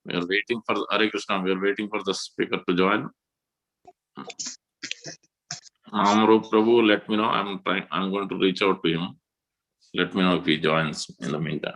We are waiting for Hare Krishna. We are waiting for the speaker to join. Amrup Prabhu, let me know. I'm going to reach out to him. Let me know if he joins in the meantime.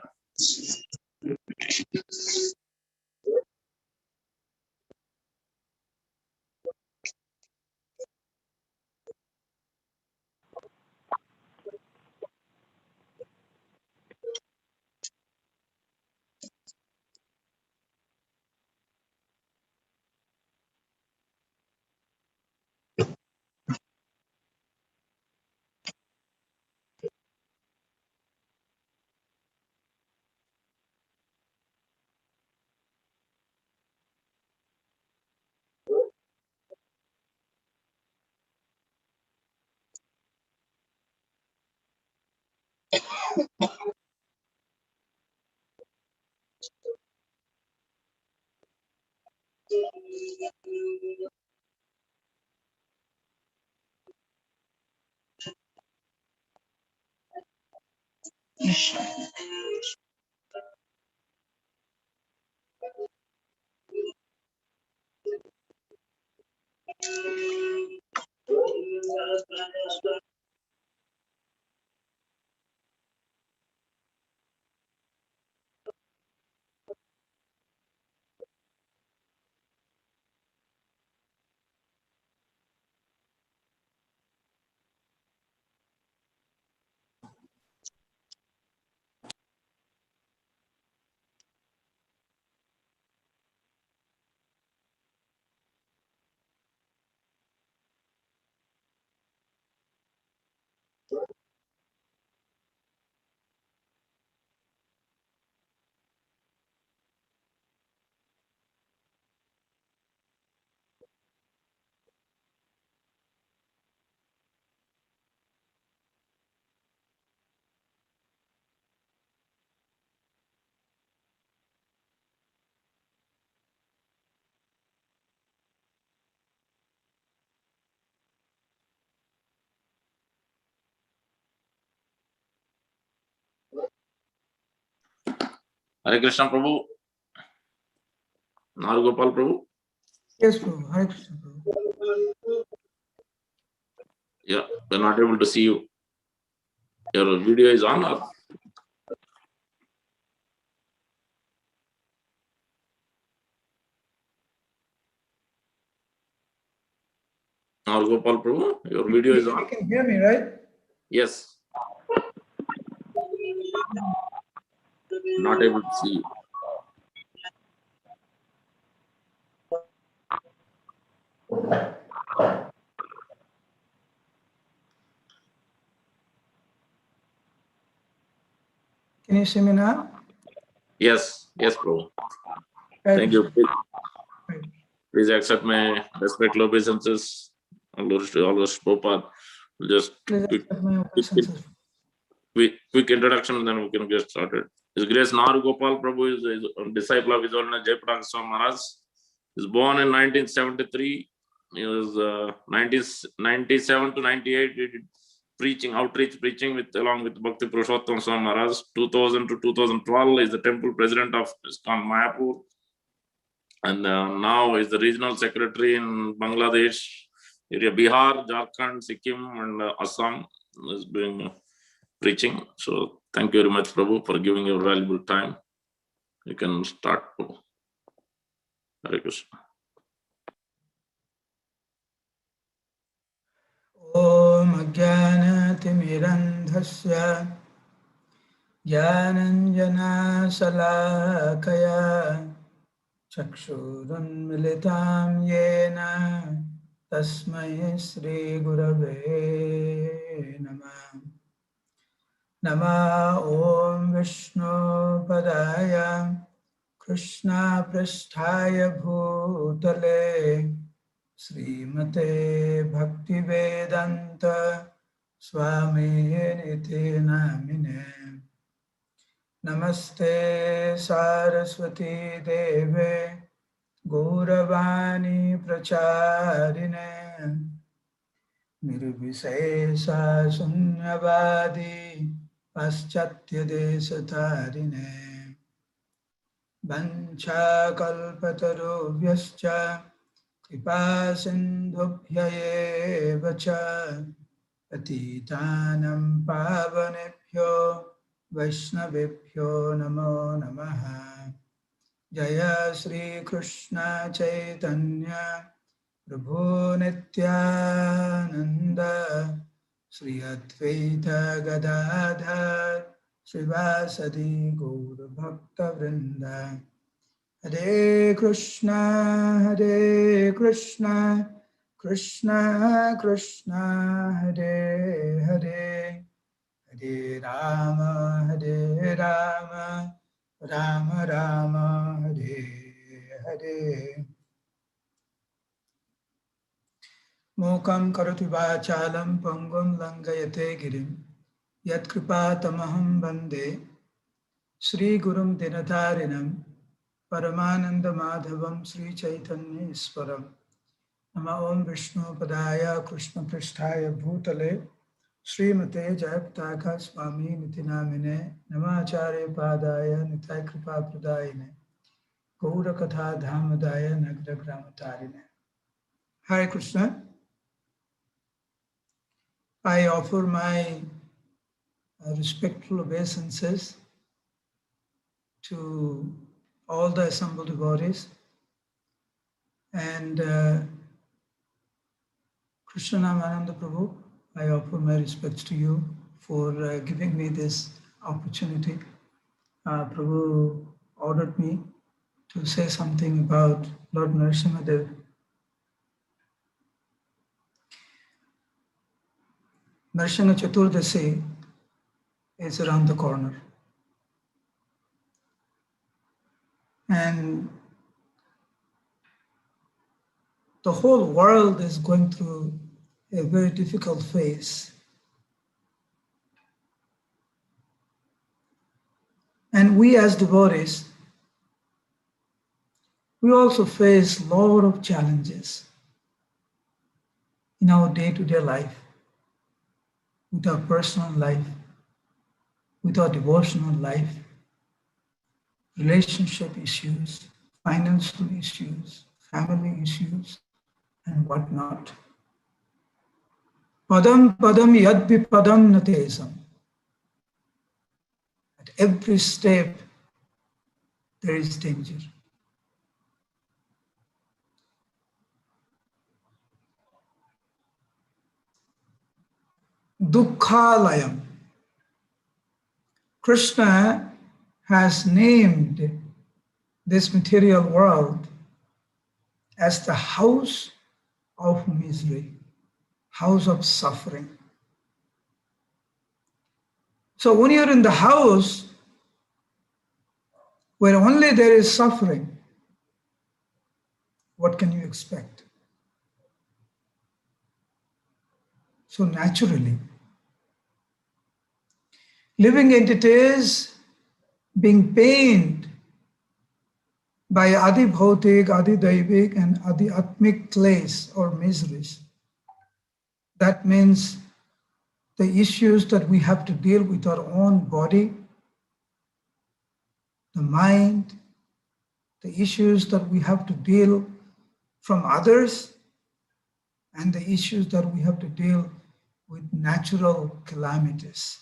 Hare Krishna Prabhu. Naru Gopal Prabhu. Yes, Prabhu. Hare Krishna Prabhu. Yeah, we're not able to see you. Your video is on or? Naru Gopal Prabhu, your video is on. You can hear me, right? Yes. Not able to see you. Can you see me now? Yes, yes, Prabhu. Hare Thank you. Krishna. Please accept my respect, obeisances. All those Prabhupada. Just Please accept my obeisances. quick introduction, then we can get started. His Grace Naru Gopal Prabhu is a disciple of His Holiness Japathon Maharaj. He was born in 1973. He was 1997 to 98. He did outreach preaching along with Bhakti Purushottam Swami Maharaj. 2000 to 2012 is the temple president of ISKCON Mayapur, and now is the regional secretary in Bangladesh area, Bihar, Jharkhand, Sikkim, and Assam. Is doing preaching. So thank you very much, Prabhu, for giving your valuable time. You can start, Prabhu. Hare Krishna. Om Ajnanatimidandhasya Jnananjana Salakaya Chakshurunmilitam Yena Tasmai Shri Gurave Namah. Nama Om Vishnu Padaya Krishna Prasthaya Bhutale Srimate Bhaktivedanta Swami Niti Namine. Namaste Saraswati Deve Gauravani Pracharine Nirvisesa Sunyavadi Paschatya Desatarine Vancha Kalpatarubhyascha Kripa Sindhubhya eva cha Patitanam Pavanebhyo Vaishnavebhyo Namo Namaha. Jaya Shri Krishna Chaitanya Prabhu Nityananda Shri Advaita Gadadhar Srivasadi Gaura Bhakta Vrinda. Hare Krishna Krishna Krishna Hare Hare Hare Rama Rama Rama Hare Hare. Mukam karoti vachalam pangum langayate girim yat kripa tamaham bande Shri Gurum Dinatarinam Paramananda Madhavam Sri Chaitanya Iswaram. Nama Om Vishnu Padaya Krishna Pristhaya Bhutale Srimate Jayapataka Swami Nitinamine Namacharya Padaya Nitai Kripa Pradayine Gaura Katha Dhamadaya Nagra Gramatarine. Hare Krishna. I offer my respectful obeisances to all the assembled devotees and Krishna Prabhu, I offer my respects to you for giving me this opportunity. Prabhu ordered me to say something about Lord Narasimhadev. Narasimha Chaturdasi is around the corner. And the whole world is going through a very difficult phase. And we as devotees, we also face a lot of challenges in our day-to-day life, with our personal life, with our devotional life. relationship issues, financial issues, family issues, and whatnot. Padam padam yadvi padam natesam. At every step, there is danger. Dukkhalayam. Krishna has named this material world as the house of misery, house of suffering. So when you're in the house where only there is suffering, what can you expect? So naturally, living entities being pained by Adi Bhautik, Adi Daivik, and Adi Atmik clays or miseries. That means the issues that we have to deal with our own body, the mind, the issues that we have to deal from others, and the issues that we have to deal with natural calamities.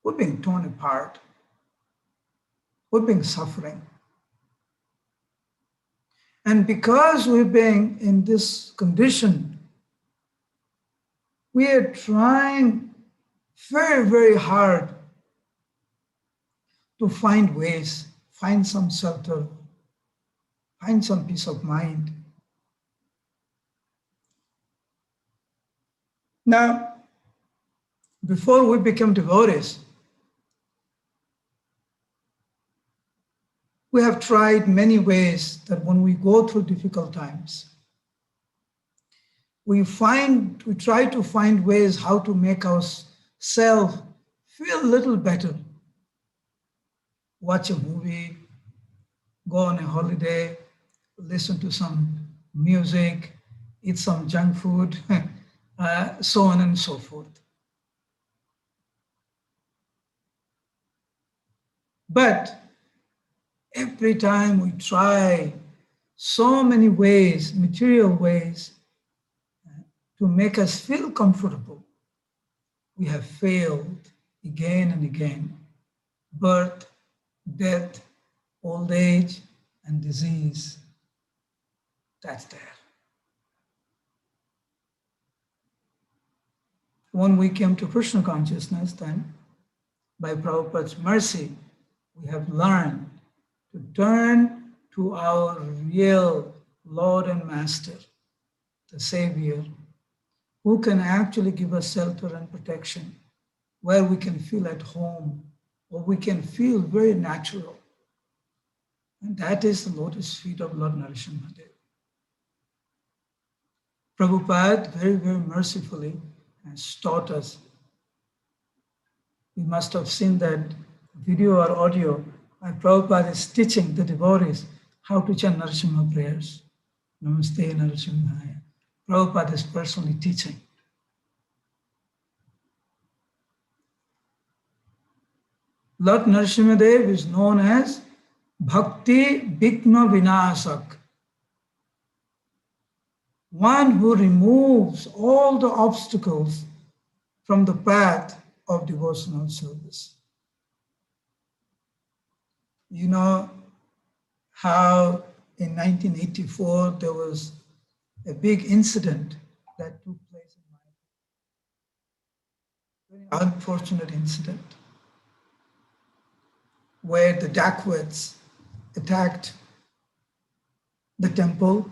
We're being torn apart. We're being suffering. And because we're being in this condition, we are trying very, very hard to find ways, find some shelter, find some peace of mind. Now, before we become devotees, we have tried many ways that when we go through difficult times, we try to find ways how to make ourselves feel a little better. Watch a movie, go on a holiday, listen to some music, eat some junk food, so on and so forth. But every time we try so many ways, material ways, to make us feel comfortable, we have failed again and again. Birth, death, old age, and disease, that's there. When we came to Krishna consciousness, then, by Prabhupada's mercy, we have learned to turn to our real Lord and Master, the Savior, who can actually give us shelter and protection, where we can feel at home, or we can feel very natural. And that is the lotus feet of Lord Narasimha. Prabhupada very, very mercifully has taught us. We must have seen that video or audio where Prabhupada is teaching the devotees how to chant Narasimha prayers. Namaste Narasimhaya. Prabhupada is personally teaching. Lord Narasimha Dev is known as Bhakti Bhikna Vinasak, one who removes all the obstacles from the path of devotional service. You know how in 1984 there was a big incident that took place in my very unfortunate incident where the dacoits attacked the temple.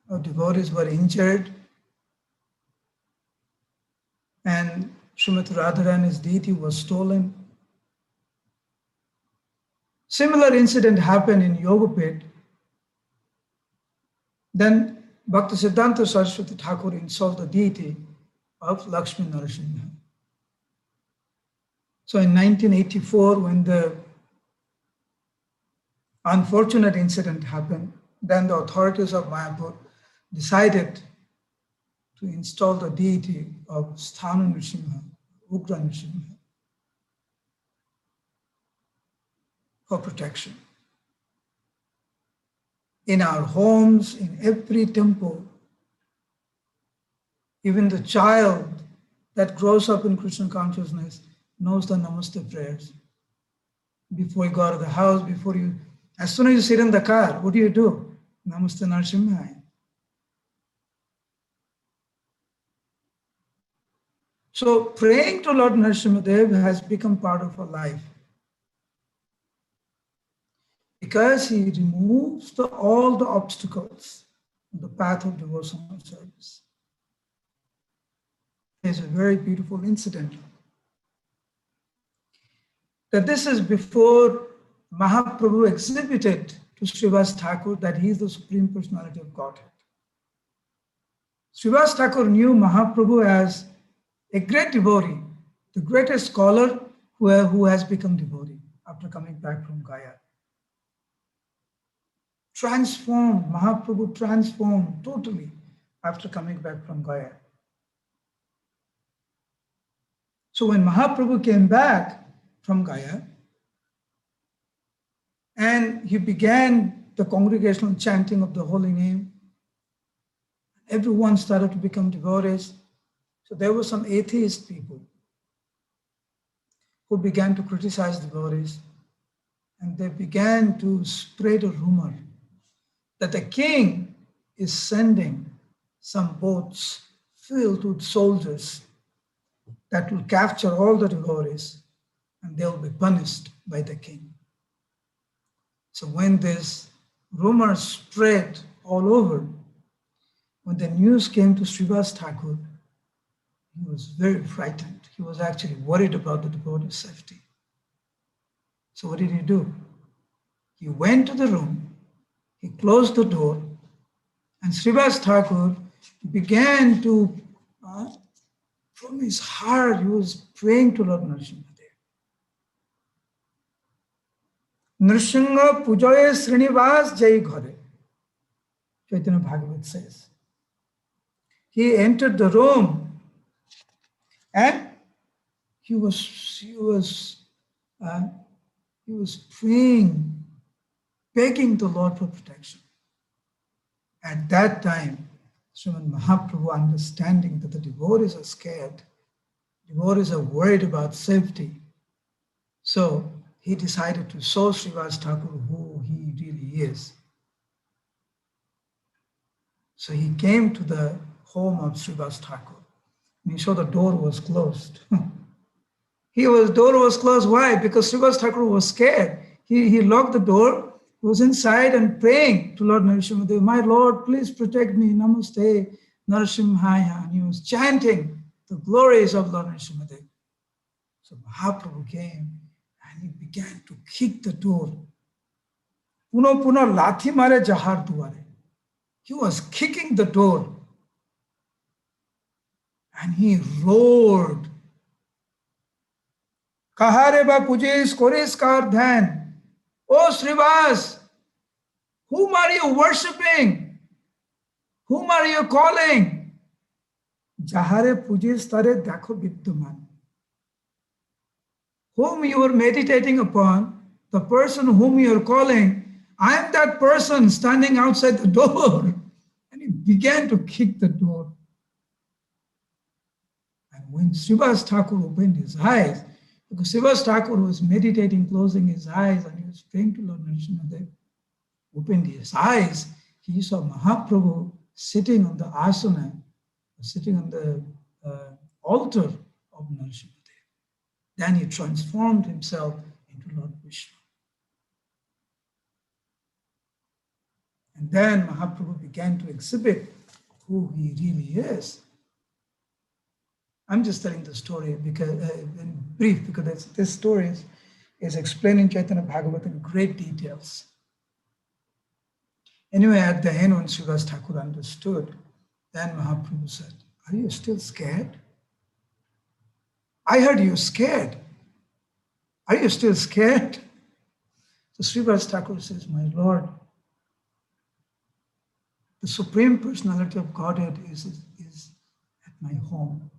Our devotees were injured, and Srimati Radharani's deity was stolen. Similar incident happened in Yogapet. Then Bhaktisiddhanta Saraswati Thakur installed the deity of Lakshmi Narasimha. So in 1984, when the unfortunate incident happened, then the authorities of Mayapur decided to install the deity of Sthana Narasimha, Ugra Narasimha. for protection. In our homes, in every temple, even the child that grows up in Krishna consciousness knows the Namaste prayers. Before you go out of the house, as soon as you sit in the car, what do? Namaste Narasimhaya. So praying to Lord Narasimhadev has become part of our life because he removes all the obstacles on the path of devotional service. There's a very beautiful incident that this is before Mahaprabhu exhibited to Srivas Thakur that he is the Supreme Personality of Godhead. Srivas Thakur knew Mahaprabhu as a great devotee, the greatest scholar who has become devotee after coming back from Gaya. Mahaprabhu transformed totally after coming back from Gaya. So when Mahaprabhu came back from Gaya and he began the congregational chanting of the holy name, everyone started to become devotees. So there were some atheist people who began to criticize devotees, and they began to spread a rumor that the king is sending some boats filled with soldiers that will capture all the devotees and they will be punished by the king. So when this rumor spread all over, when the news came to Srivas Thakur, he was very frightened. He was actually worried about the devotee's safety. So what did he do? He went to the room, he closed the door, and Srivas Thakur began to, from his heart, he was praying to Lord Narasimhadev. Nrsimha pujaye Srinivas jai ghare, Chaitanya Bhagavat says. He entered the room and he was praying, begging the Lord for protection. At that time, Srimad Mahaprabhu, understanding that the devotees are scared, devotees are worried about safety, so he decided to show Srivas Thakur who he really is. So he came to the home of Srivas Thakur, and he saw the door was closed. Door was closed. Why? Because Srivas Thakur was scared. He locked the door, was inside and praying to Lord Narasimhadev, my Lord, please protect me, Namaste Narasimhaya. And he was chanting the glories of Lord Narasimhadev. So Mahaprabhu came and he began to kick the door. Puno puno lathi mare jahar duare. He was kicking the door and he roared, Kahare ba pujes kores kar dhan. Oh Srivas, whom are you worshipping? Whom are you calling? Jahare pujes tare dakho vidyaman. Whom you are meditating upon, the person whom you are calling, I am that person standing outside the door. And he began to kick the door. And when Srivas Thakur opened his eyes, because Srivas Thakur was meditating, closing his eyes, and he was praying to Lord Narasimhadev, opened his eyes, he saw Mahaprabhu sitting on the asana, sitting on the altar of Narasimhadev. Then he transformed himself into Lord Vishnu. And then Mahaprabhu began to exhibit who he really is. I'm just telling the story because in brief, because this story is explained in Chaitanya Bhagavat in great details. Anyway, at the end, when Srivas Thakur understood, then Mahaprabhu said, are you still scared? I heard you're scared. Are you still scared? So Srivas Thakur says, my Lord, the Supreme Personality of Godhead is at my home.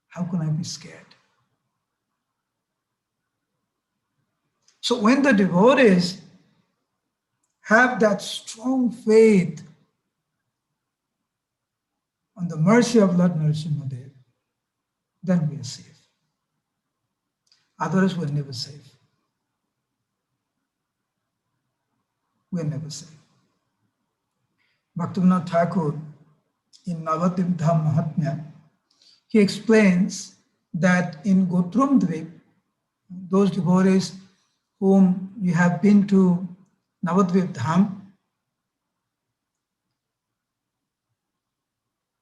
How can I be scared? So when the devotees have that strong faith on the mercy of Lord Narasimhadev, then we are safe. Others will never safe. We are never safe. Bhaktivinoda Thakur in Navadim Dham Mahatmya, he explains that in Gotrum Dvip, those devotees whom you have been to Navadvip Dham,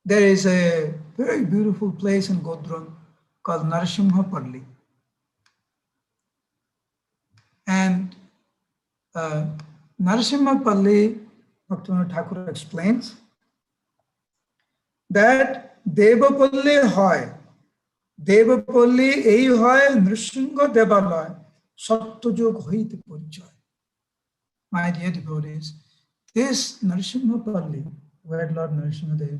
there is a very beautiful place in Godrum called Narasimhapalli. And Narasimhapalli, Bhaktivinoda Thakur explains that Devapalli hoy, Devapalli ei hoy Nrsimha Devalaya, Satyajog hoite porichoy. My dear devotees, this Narasimhapalli, where Lord Narasimhadev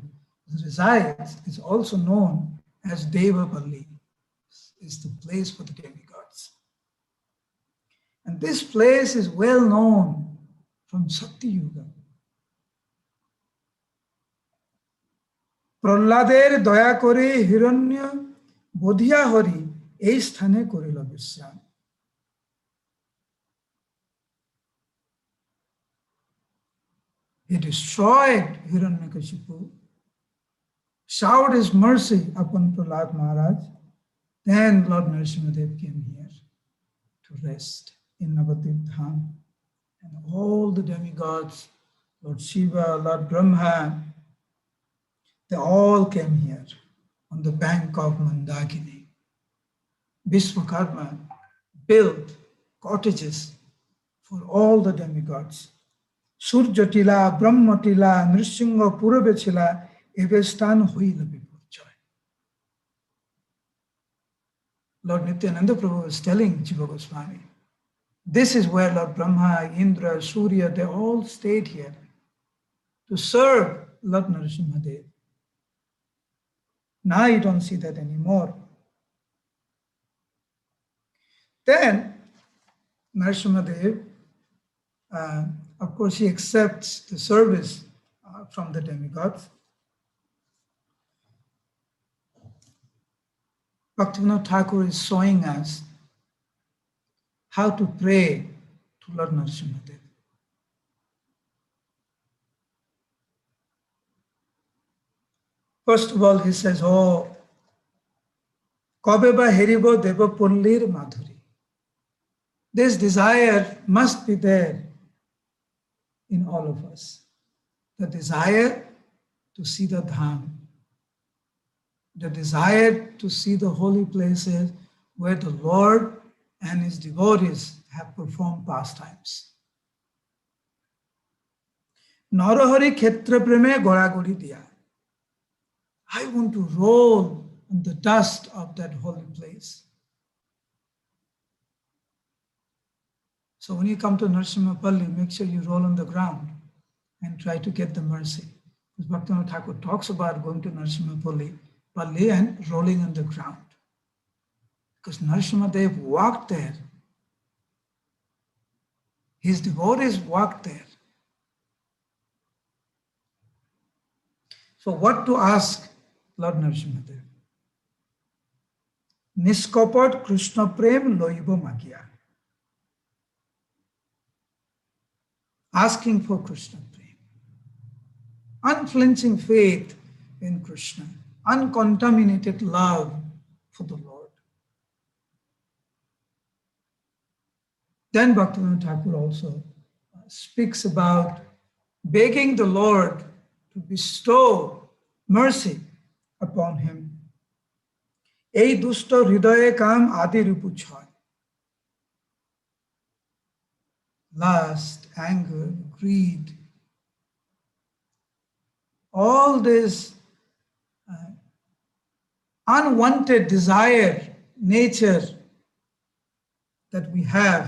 resides, is also known as Devapalli. It's the place for the demigods. And this place is well known from Sakti Yuga. প্রহ্লাদের দয়া করে হিরণ্য বোধিয়া হরি এই স্থানে করিল বিশ্রাম। He destroyed Hiranyakashipu, showered his mercy upon Prahlad Maharaj. Then Lord Narasimhadev came here to rest in Navadvip Dham. And all the demigods, Lord Shiva, Lord Brahma, they all came here on the bank of Mandakini. Vishwakarma built cottages for all the demigods. Surjatila, Brahmatila, Nrsimha Purabechila, Evestan Huila Bipurchoy. Lord Nityananda Prabhu was telling Jiva Goswami, this is where Lord Brahma, Indra, Surya, they all stayed here to serve Lord Narasimhadev. Now you don't see that anymore. Then Narasimhadev, of course, he accepts the service from the demigods. Bhaktivinoda Thakur is showing us how to pray to Lord Narasimhadev. First of all, he says, oh, Kobe ba heribo deva pullir madhuri. This desire must be there in all of us. The desire to see the Dham, the desire to see the holy places where the Lord and his devotees have performed pastimes. Narahari Khetra Preme Goragori Diya. I want to roll in the dust of that holy place. So when you come to Narasimhapalli, make sure you roll on the ground and try to get the mercy. Because Bhaktivinoda Thakur talks about going to Narasimhapalli and rolling on the ground. Because Narasimhadev walked there. His devotees walked there. So what to ask Lord Narasimhadev? Niskopat Krishna Prem Loibo Magya. Asking for Krishna Prem. Unflinching faith in Krishna. Uncontaminated love for the Lord. Then Bhaktivinoda Thakur also speaks about begging the Lord to bestow mercy upon him. এই দুষ্ট হৃদয়ে কাম আদি রূপু ছয়. Lust, anger, greed, all this unwanted desire, nature that we have,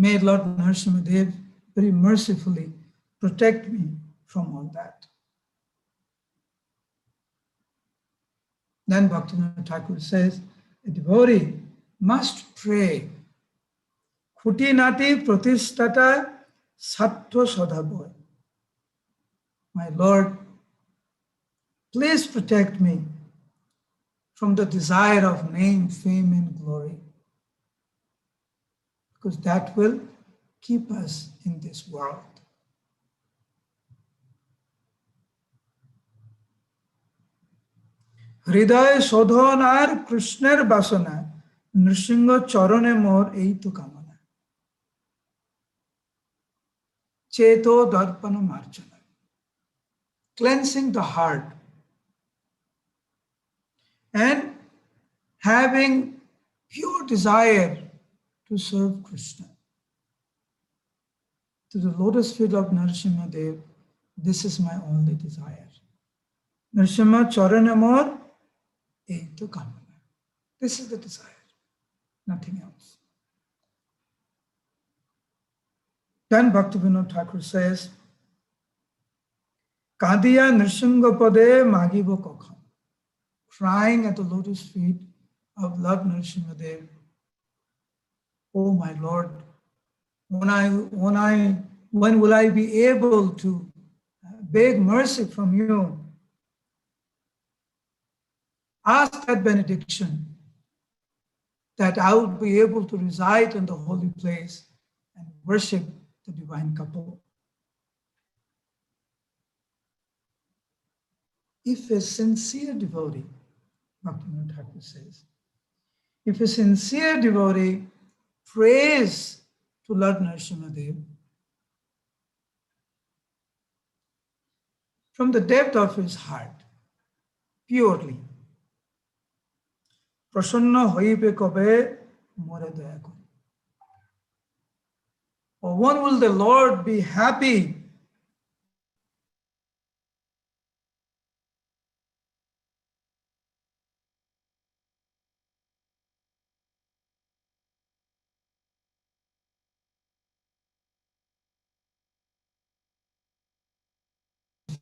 may Lord Narasimhadev very mercifully protect me from all that. Then Bhaktivinoda Thakur says, a devotee must pray খুঁটিনাটি প্রতিষ্ঠাতা সাধ্য সদাবয়. My Lord, please protect me from the desire of name, fame, and glory, because that will keep us in this world. হৃদয় শোধন আর কৃষ্ণের বাসনা, নৃসিংহ চরণে মোর এই তো কামনা. চেতো দর্পণ মার্জনা, cleansing the heart and having pure desire to serve Krishna. To the lotus feet of Narasimha Dev, this is my only desire. Narasimha Charana Mor Eito Kamana. This is the desire, nothing else. Then Bhaktivinoda Thakur says, Kadiya Nrsimha Pade Magibo Kokha, crying at the lotus feet of Lord Narasimha Dev, oh my Lord, when will I be able to beg mercy from you? Ask that benediction that I would be able to reside in the holy place and worship the divine couple. If a sincere devotee, Bhaktivinoda Thakur says, if a sincere devotee prays to Lord Narasimha Dev from the depth of his heart, purely, prasanna hoibe kobe more daya kore. Or when will the Lord be happy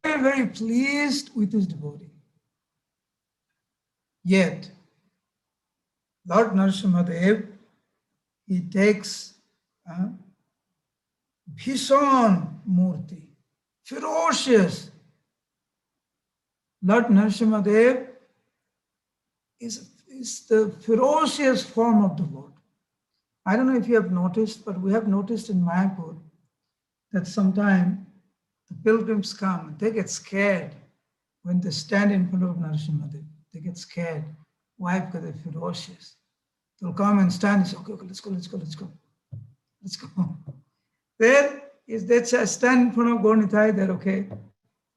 very, very pleased with his devotee. Yet, Lord Narasimha Dev, he takes Bhishon Murti, ferocious. Lord Narasimha Dev is the ferocious form of the Lord. I don't know if you have noticed, but we have noticed in Mayapur that sometimes the pilgrims come, they get scared when they stand in front of Narasimha Dev. They get scared. Why? Because they're ferocious. They'll come and stand and say, okay, let's go. Let's go. There is that stand in front of Gaur-Nitai, they're okay.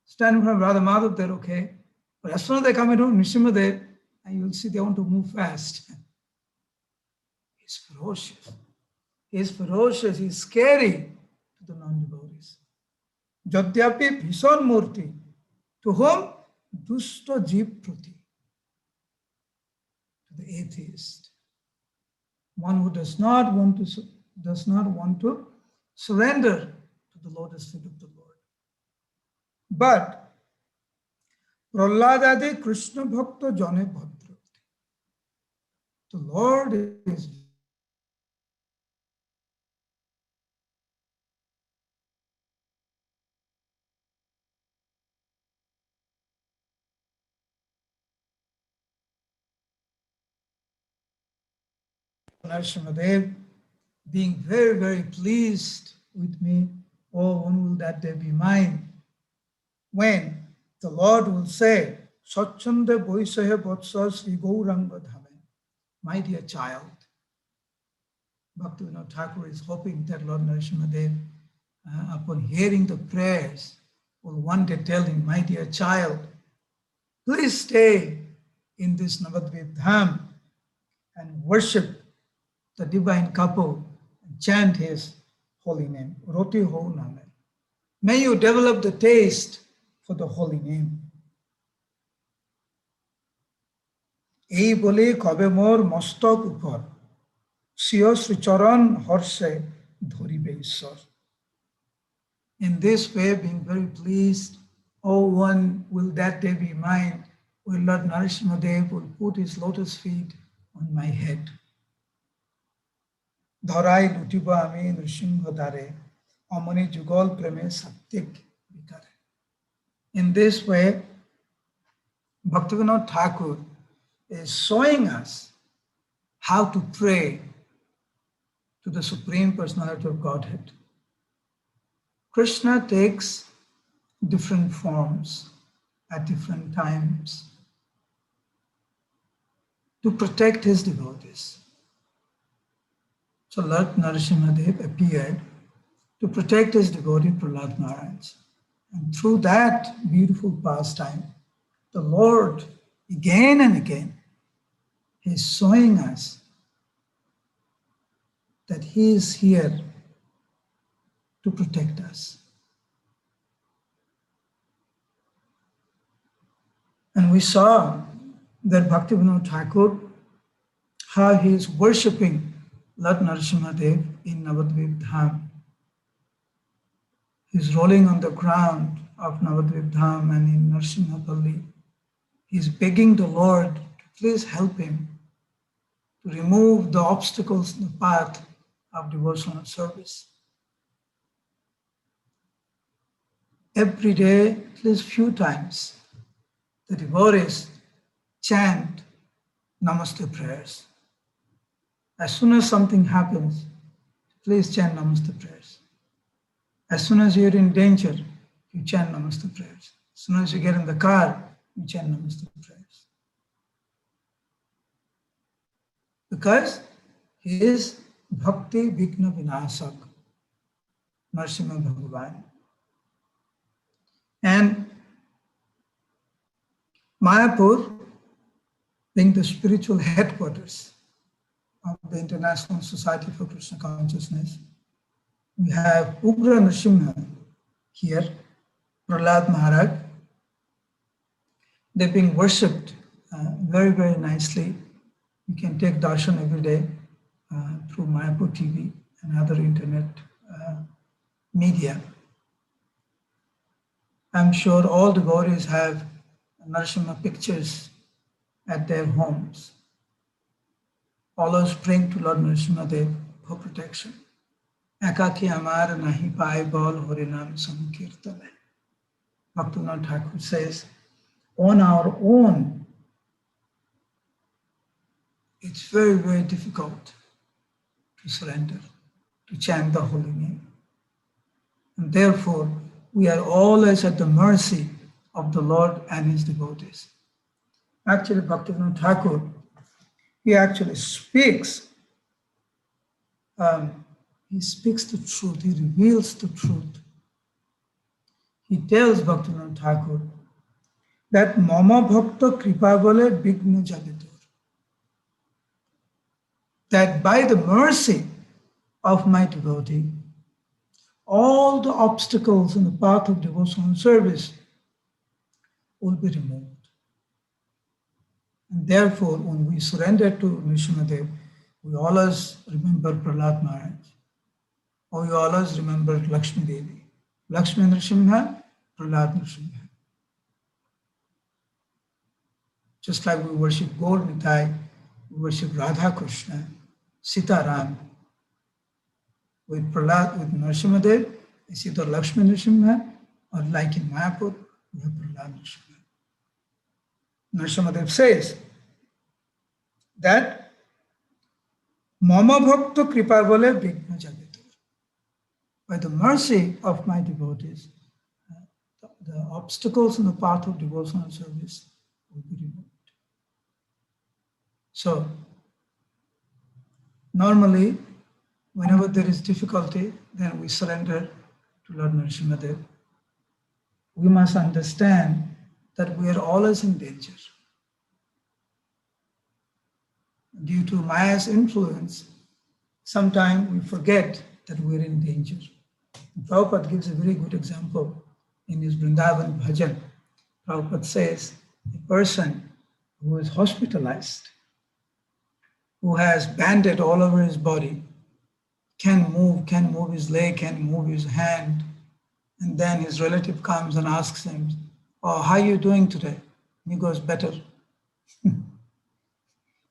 Stand in front of Radha Madhav, they're okay. But as soon as they come into Nrsimha Dev, and you'll see they want to move fast. He's ferocious. He's ferocious. He's scary to the non-devotees. Jadyapi Bhishon Murti, to whom? Dushta Jeev Prati, to the atheist, one who does not want to surrender to the lotus feet of the Lord. But Prahlad Krishna Bhakta Jane Bhadrati, the Lord is Narasimha Dev being very, very pleased with me. Oh, when will that day be mine? When the Lord will say, Satchanda Boisahe Vatsa Sri Gauranga Dhame, my dear child. Bhaktivinoda Thakur is hoping that Lord Narasimha Dev, upon hearing the prayers, will one day tell him, my dear child, please stay in this Navadvip Dham and worship the divine couple and chant his holy name. Roti ho name. May you develop the taste for the holy name. এই বলে কবে মোর মস্তক উপর CO শ্রীচরণ হর্ষে ধরিবে ঈশ্বর. In this way, being very pleased, oh, one will that day be mine, will Lord Narasimha Dev will put his lotus feet on my head. ধরাই লুটিব আমি নৃসিংহ দ্বারে অমনি যুগল প্রেমে সাত্বিক বিকারে. In this way, Bhaktivinoda Thakur is showing us how to pray to the Supreme Personality of Godhead. Krishna takes different forms at different times to protect his devotees. So Lord Narasimhadev appeared to protect his devotee Prahlad Maharaj. And through that beautiful pastime, the Lord again and again is showing us that he is here to protect us. And we saw that Bhaktivinoda Thakur, how he is worshipping Lord Narasimhadev in Navadvip Dham. He's rolling on the ground of Navadvip Dham and in Narasimhapalli. He's begging the Lord to please help him to remove the obstacles in the path of devotional service. Every day, at least few times, the devotees chant Namaste prayers. As soon as something happens, please chant Namaste prayers. As soon as you're in danger, you chant Namaste prayers. As soon as you get in the car, you chant Namaste prayers. Because he is Bhakti Vigna Vinasak, Narasimha Bhagavan. And Mayapur, being the spiritual headquarters of the International Society for Krishna Consciousness, we have Ugra Narasimha here, Prahlad Maharaj. They're being worshipped very, very nicely. You can take darshan every day through Mayapur TV and other internet media. I'm sure all devotees have Narasimha pictures at their homes. Always praying to Lord Narasimhadev for protection. Ekaki amar nahi pai bol harinam sankirtane. Bhaktivinoda Thakur says, on our own, it's very, very difficult to surrender, to chant the holy name. And therefore, we are always at the mercy of the Lord and his devotees. Actually, Bhaktivinoda Thakur, he actually speaks the truth, he reveals the truth. He tells Bhaktivinoda Thakur that Mama Bhakta Kripa Bole Bigna Jagador, that by the mercy of my devotee, all the obstacles in the path of devotional service will be removed. And therefore, when we surrender to Narasimhadev, we always remember Prahlad Maharaj, or we always remember Lakshmi Devi. Lakshmi Narasimha, Prahlad Narasimha. Just like we worship Gaur Nitai, we worship Radha Krishna, Sita Ram. With Prahlad, with Narasimhadev, it's either Lakshmi Narasimha, or like in Mayapur, we have Prahlad Narasimha. Narasimhadev says that Mama Bhakta Kripa Bole Bigna Jagator. By the mercy of my devotees, the obstacles in the path of devotional service will be removed. So, normally, whenever there is difficulty, then we surrender to Lord Narasimhadev. We must understand that we are always in danger. Due to Maya's influence, sometimes we forget that we're in danger. Prabhupada gives a very good example in his Vrindavan Bhajan. Prabhupada says, a person who is hospitalized, who has bandage all over his body, can move his leg, can move his hand, and then his relative comes and asks him, oh, how are you doing today? And he goes, better.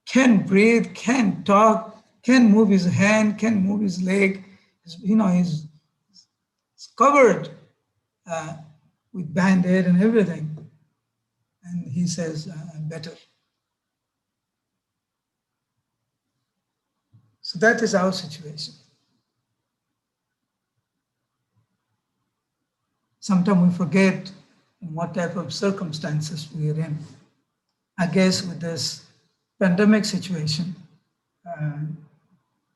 Can breathe, can talk, Can move his hand, can move his leg. He's covered with band-aid and everything. And he says, I'm better. So that is our situation. Sometimes we forget what type of circumstances we are in. I guess with this pandemic situation,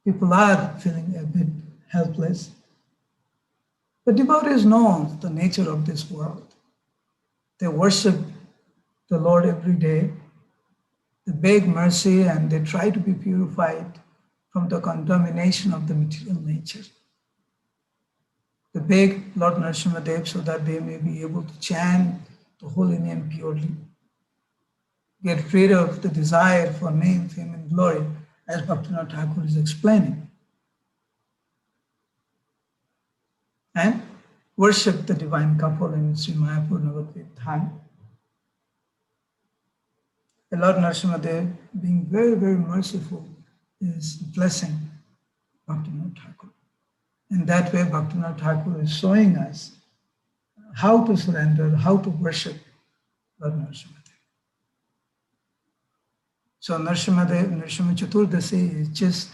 people are feeling a bit helpless. But devotees know the nature of this world. They worship the Lord every day. They beg mercy and they try to be purified from the contamination of the material nature. They beg Lord Narasimhadev so that they may be able to chant the holy name purely, get rid of the desire for name, fame, and glory, as Bhaktivinoda Thakur is explaining, and worship the divine couple in Sri Mayapur Navadvip Dham. The Lord Narasimhadev, being very, very merciful, is blessing Bhaktivinoda Thakur. In that way, Bhaktivinoda Thakur is showing us how to surrender, how to worship Lord Narasimhadev. So Narasimha Chaturdasi is just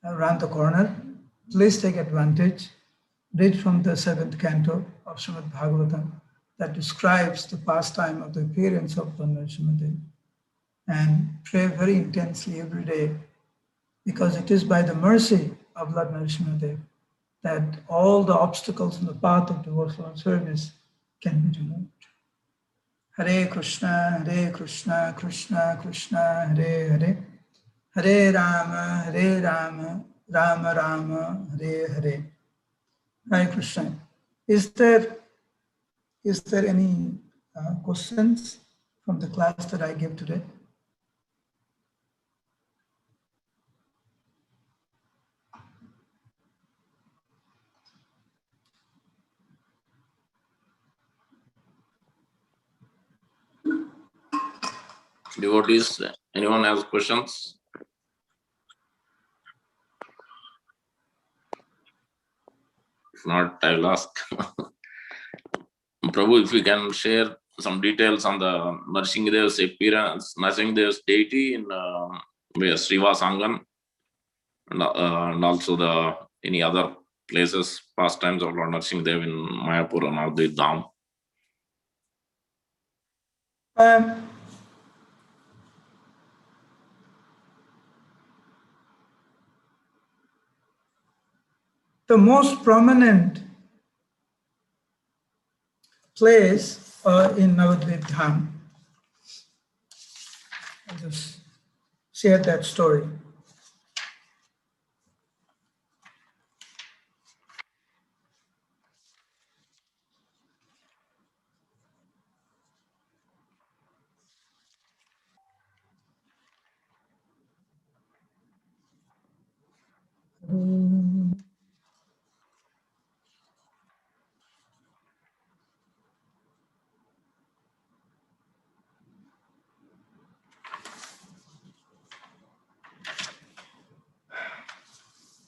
around the corner. Please take advantage. Read from the 7th canto of Srimad Bhagavatam that describes the pastime of the appearance of Lord Narasimhadev, and pray very intensely every day, because it is by the mercy of Lord Narasimhadev that all the obstacles in the path of devotional service can be removed. Hare Krishna, Krishna Krishna, Hare Hare, Hare Rama, Rama Rama, Hare Hare. Hare Krishna. Is there any questions from the class that I gave today? Devotees, anyone has questions? If not, I will ask. Prabhu, if you can share some details on the Narasimhadev's appearance, Narasimhadev's deity in Srivasangan, and also any other places, pastimes of Lord Narasimhadev in Mayapur and Navadvip Dham. The most prominent place in Navadvip Dham, I'll just share that story.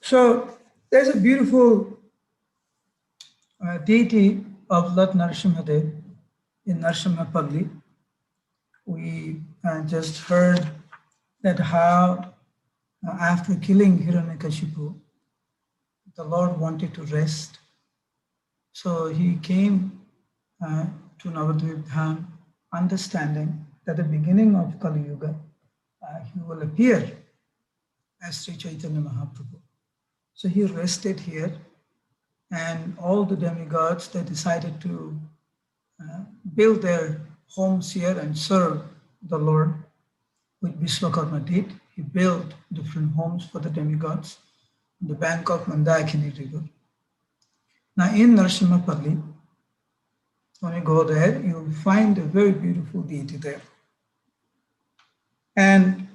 So there's a beautiful deity of Lord Narasimhadev in Narasimhapalli. We just heard that how after killing Hiranyakashipu, the Lord wanted to rest. So he came to Navadvip Dham, understanding that at the beginning of Kali Yuga, he will appear as Sri Chaitanya Mahaprabhu. So he rested here, and all the demigods, they decided to build their homes here and serve the Lord. With Vishwakarma did, he built different homes for the demigods on the bank of Mandakini River. Now in Narasimhapalli, when you go there, you'll find a very beautiful deity there. And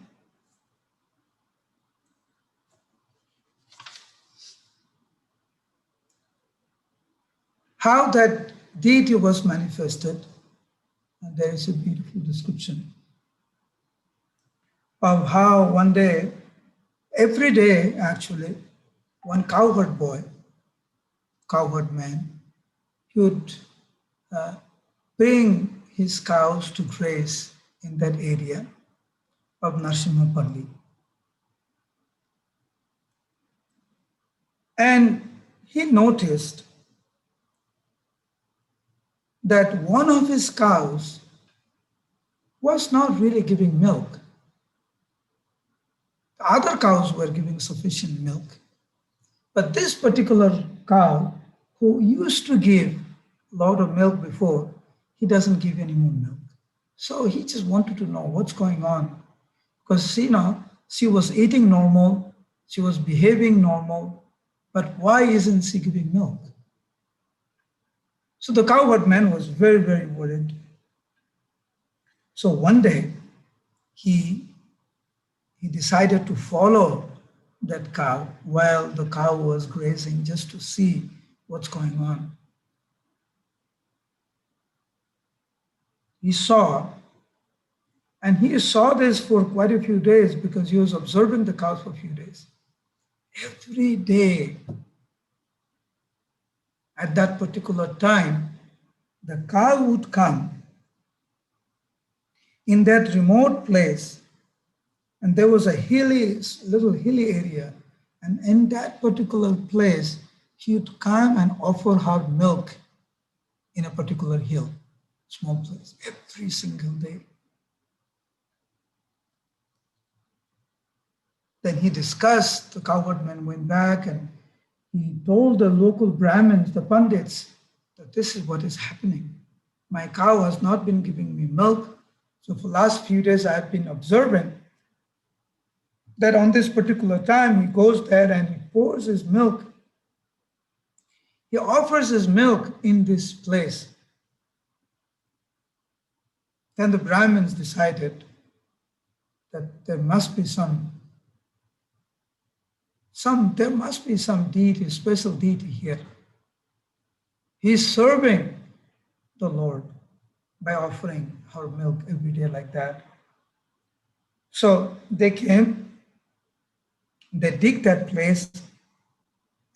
how that deity was manifested, and there is a beautiful description of how one day Every day, actually, one cowherd boy, cowherd man, he would bring his cows to graze in that area of Narsimhapalli. And he noticed that one of his cows was not really giving milk. The other cows were giving sufficient milk. But this particular cow, who used to give a lot of milk before, he doesn't give any more milk. So he just wanted to know what's going on. Because, she was eating normal, she was behaving normal, but why isn't she giving milk? So the cowherd man was very, very worried. So one day, he decided to follow that cow while the cow was grazing just to see what's going on. He saw this for quite a few days because he was observing the cows for a few days. Every day at that particular time, the cow would come in that remote place, and there was a little hilly area, and in that particular place, he would come and offer her milk in a particular hill, small place, every single day. Then he discussed, the cowherd man went back and he told the local Brahmins, the Pandits, that this is what is happening. My cow has not been giving me milk. So for the last few days, I've been observing that on this particular time, he goes there and he pours his milk. He offers his milk in this place. Then the Brahmins decided that there must be some deity, special deity here. He's serving the Lord by offering her milk every day like that. So they came, they dig that place,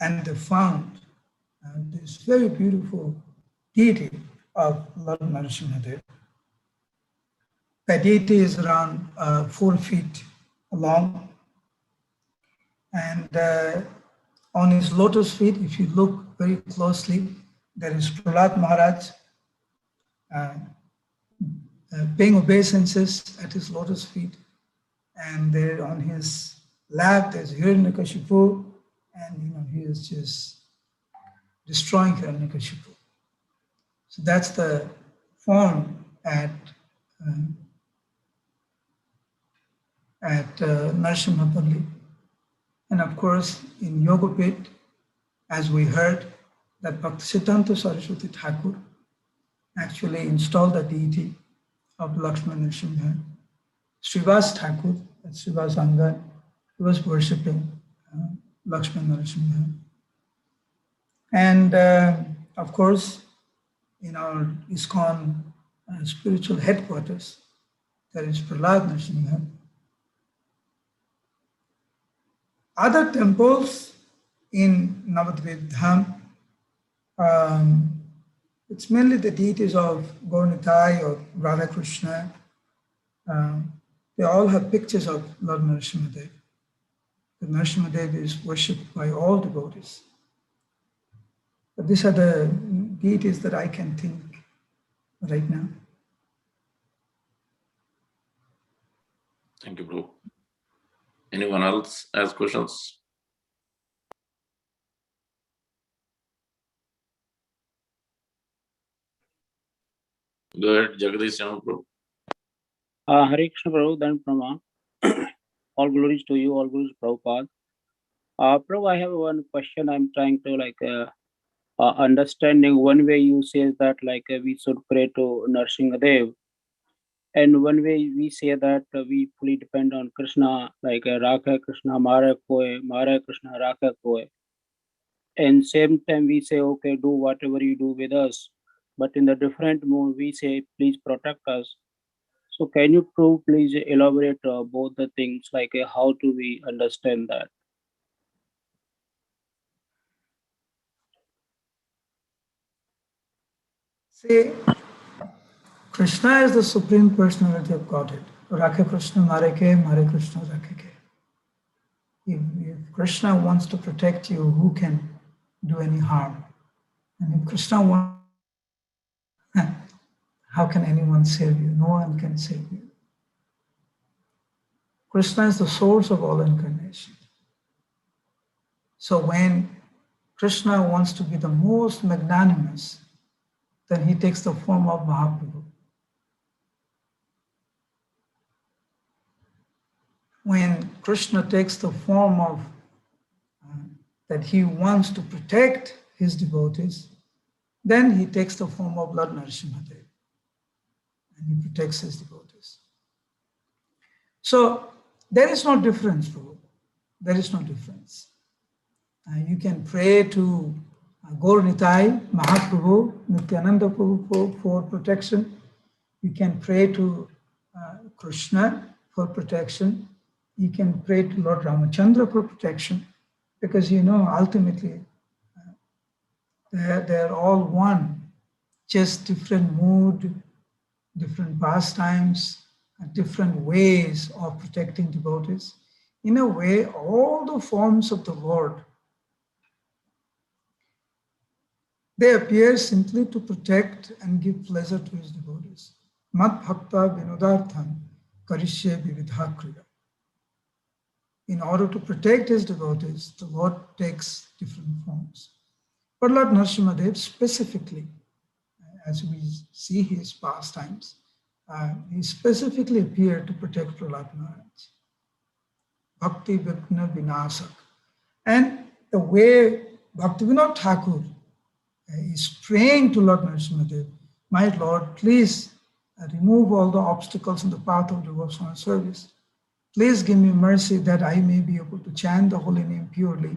and they found this very beautiful deity of Lord Narasimhadev. The deity is around 4 feet long, and on his lotus feet, if you look very closely, there is Prahlad Maharaj paying obeisances at his lotus feet, and there on his lap there's Hiranyakashipu, and he is just destroying Hiranyakashipu. So that's the form at Narasimhapalli. And of course, in Yogapit, as we heard, that Bhaktisiddhanta Saraswati Thakur actually installed the deity of Lakshmana Narasimha. Srivas Thakur, that's Srivas Angan, he was worshipping Lakshmana Narasimha. And of course, in our ISKCON spiritual headquarters, there is Prahlad Narasimha. Other temples in Navadvip Dham, it's mainly the deities of Gaurnitai or Radha Krishna. They all have pictures of Lord Narasimhadev. The Narasimhadev is worshipped by all devotees. But these are the deities that I can think right now. Thank you, bro. Anyone else has questions? Go ahead, Jagadisa, bro. Hare Krishna Prabhu, then Pranam. All glories to you, all glories Prabhupada. Prabhu, I have one question. I'm trying to understanding. One way you say that we should pray to Narasimhadev, and one way we say that we fully depend on Krishna, like Rakha Krishna, Mara Koe, Mara Krishna, Rakha Koe. And same time we say, okay, do whatever you do with us. But in the different mode, we say, please protect us. So can you please elaborate both the things, like how do we understand that? See, Krishna is the Supreme Personality of Godhead. Rakhe Krishna Mare ke, Mare Krishna Rakhe ke. If Krishna wants to protect you, who can do any harm? And if Krishna wants, how can anyone save you? No one can save you. Krishna is the source of all incarnation. So when Krishna wants to be the most magnanimous, then he takes the form of Mahaprabhu. When Krishna takes the form of that he wants to protect his devotees, then he takes the form of Lord Narasimhadev and he protects his devotees. So there is no difference, Prabhu. There is no difference. You can pray to Gaur Nitai, Mahaprabhu, Nityananda Prabhu for protection. You can pray to Krishna for protection. You can pray to Lord Ramachandra for protection, because ultimately they're all one, just different mood, different pastimes, different ways of protecting devotees. In a way, all the forms of the Lord, they appear simply to protect and give pleasure to his devotees. Mat bhakta vinodartham karishye vividha kriya. In order to protect his devotees, the Lord takes different forms. But Lord Narasimhadev specifically, as we see his pastimes, he specifically appeared to protect Prahlad Maharaj. Bhakti Vigna Vinasak. And the way Bhaktivinoda Thakur is praying to Lord Narasimhadev, my Lord, please remove all the obstacles in the path of devotional service. Please give me mercy that I may be able to chant the holy name purely,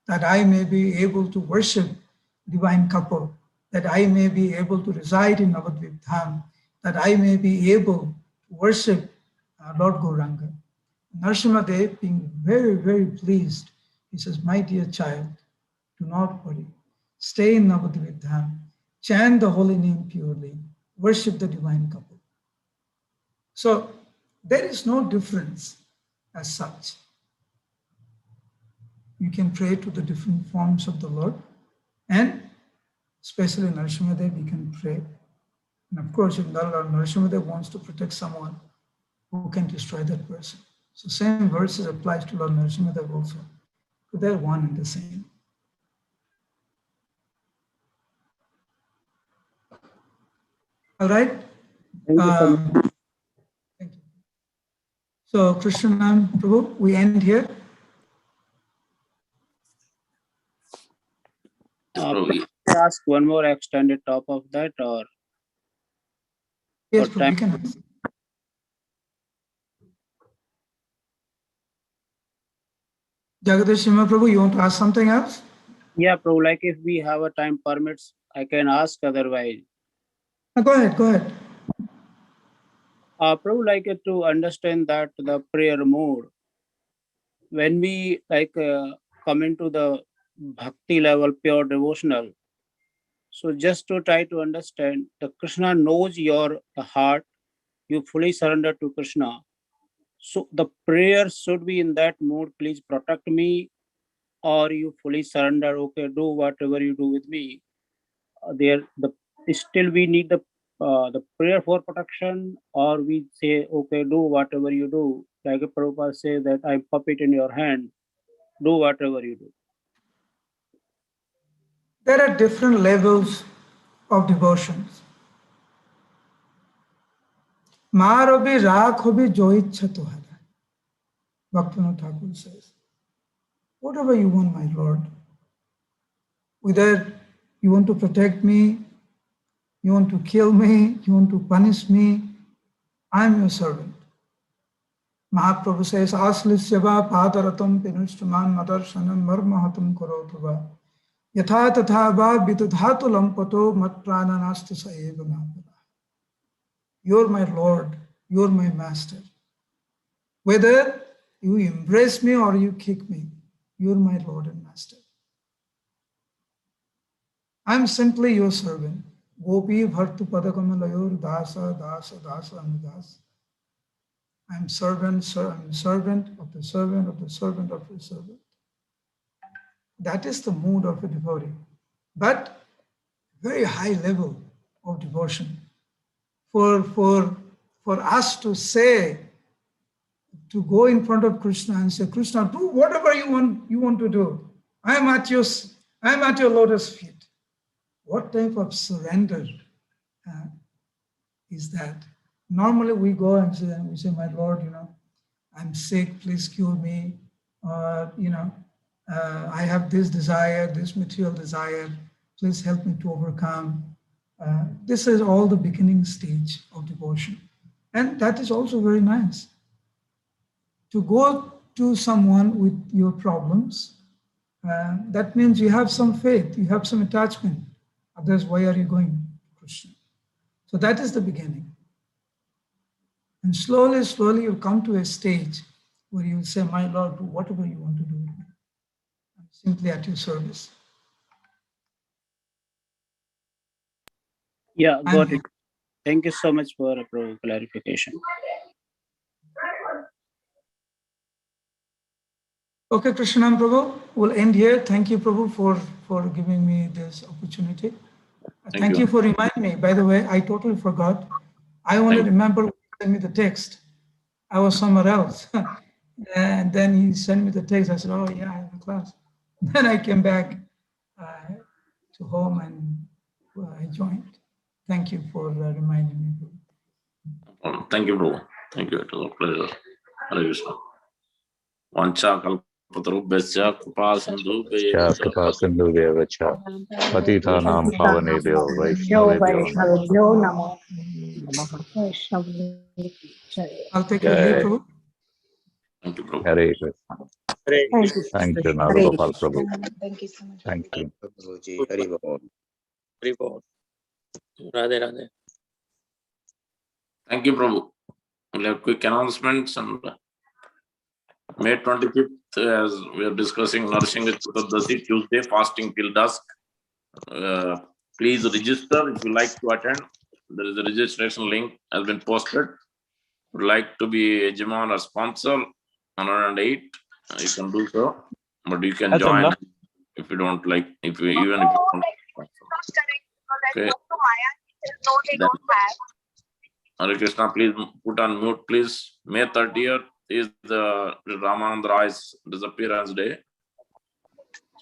that I may be able to worship divine couple, that I may be able to reside in Navadvip Dham, that I may be able to worship Lord Gauranga. Narasimhadev, being very, very pleased, he says, my dear child, do not worry. Stay in Navadvip Dham, chant the holy name purely, worship the divine couple. So there is no difference as such. You can pray to the different forms of the Lord, and especially Narasimhadev, you can pray. And of course, if Lord Narasimhadev wants to protect someone, who can destroy that person? So same verses applies to Lord Narasimhadev also. So they're one and the same. All right. Thank you so much. Thank you. So Krishnanam Prabhu, we end here. Prabhu. Ask one more extended top of that, or Yes, or Prabhu, time? you can ask. Jagadisa Prabhu, you want to ask something else? Yeah, Prabhu, like if we have a time permits, I can ask, otherwise. Go ahead, go ahead. Prabhu, like to understand that the prayer mode, when we come into the bhakti level, pure devotional. So just to try to understand, the Krishna knows your heart, you fully surrender to Krishna. So the prayer should be in that mode, please protect me, or you fully surrender, okay, do whatever you do with me. Still we need the prayer for protection, or we say, okay, do whatever you do. Like Prabhupada say that I puppet in your hand, do whatever you do. There are different levels of devotions. Marobi Rakhobi Joicha Tuhara. Bhaktivinoda Thakur says, whatever you want, my Lord, whether you want to protect me, you want to kill me, you want to punish me, I am your servant. Mahaprabhu says, Aslisyava padaratam pinushtaman madarsanam marmahatam karotava. Yatha tatha va vidudhatu lampato mat prananasta saeva navara. You are my Lord. you're my master. Whether you embrace me or you kick me, you're my Lord and Master. I'm simply your servant. Gopi bhartu padakamalayor dasa dasa dasa amidas. I'm servant of the servant of the servant of the servant. That is the mood of a devotee. But very high level of devotion. For us to say, to go in front of Krishna and say, Krishna, do whatever you want to do. I am at your lotus feet. What type of surrender is that? Normally we go and say, my Lord, I'm sick, please cure me. Or, I have this desire, this material desire, please help me to overcome. This is all the beginning stage of devotion. And that is also very nice. To go to someone with your problems, that means you have some faith, you have some attachment. Otherwise, why are you going to Krishna? So that is the beginning. And slowly, slowly you come to a stage where you will say, my Lord, do whatever you want to do. I'm simply at your service. Yeah, got it. Thank you so much for clarification. Okay, Krishnam Prabhu, we'll end here. Thank you, Prabhu, for giving me this opportunity. Thank you for reminding me. By the way, I totally forgot. I only remember when he sent me the text. I was somewhere else. And then he sent me the text. I said, oh, yeah, I have a class. Then I came back to home and I joined. Thank you for reminding me. Thank you, bro. Thank you. It was a pleasure. Hare Krishna. Vancha kalpatarubhyasya kripa Sindhuvevacha Patitanam Pavanebhyo Vaishnavebhyo Namo. I'll take your leave, Prabhu. Thank you, bro. Hare Krishna. Thank you, Naru Gopal Prabhu. Thank you so much. Thank you. Radhe Radhe. Thank you, Prabhu. We'll have quick announcements. And May 25th, as we are discussing, nourishing with Dasi, Tuesday, fasting till dusk. Please register if you like to attend. There is a registration link has been posted. Would like to be a Jimon or sponsor, 108. You can do so, but you can join if you don't like. Even if you don't. Okay. Then, Hare Krishna, please put on mute, please. May 30th is the Ramananda Rai's disappearance day.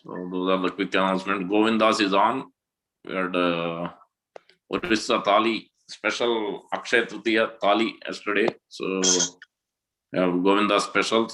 So those are the quick announcements. Govindas is on. We had Orissa Thali, special Akshay Tritiya Thali yesterday. So we have Govinda specials.